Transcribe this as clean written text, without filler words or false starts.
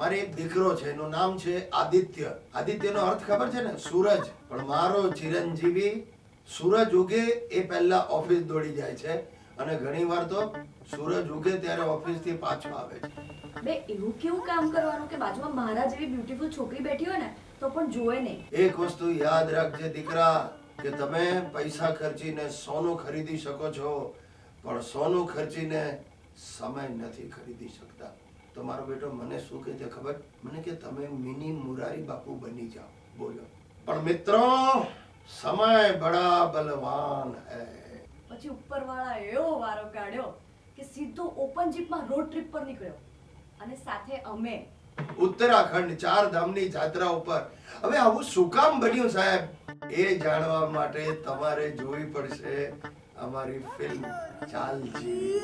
મારે એક દીકરો છે, એનું નામ છે આદિત્ય. આદિત્યનો અર્થ ખબર છે ને? સૂરજ. પણ મારો ચિરંજીવી સૂરજ ઉગે એ પહેલા ઓફિસ દોડી જાય છે અને ઘણીવાર તો સૂરજ ઉગે ત્યારે ઓફિસ થી પાછો આવે છે. બે એવું કેવું કામ કરવાનું કે બાજુમાં મારા જેવી બ્યુટીફુલ છોકરી બેઠી હોય ને તો પણ જોવે નહીં. એક વસ્તુ યાદ રાખજે દીકરા, કે તમે પૈસા ખર્ચીને સોનું ખરીદી શકો છો, પણ સોનું ખર્ચીને સમય નથી ખરીદી શકતા. તો મારો બેટો મને શું કહે છે ખબર? મને કે તમે મિની મુરારી બાપુ બની જાઓ. બોલો. પણ મિત્રો, સમય બડા બલવાન હૈ. પછી ઉપરવાળા એવો વારો કાઢ્યો કે સીધો ઓપન જીપમાં રોડ ટ્રીપ પર નીકળ્યો અને સાથે અમે ઉત્તરાખંડ 4 ધામની યાત્રા ઉપર. હવે આવું શું કામ બન્યું સાહેબ? એ જાણવા માટે તમારે જોવી પડશે અમારી ફિલ્મ ચાલજી.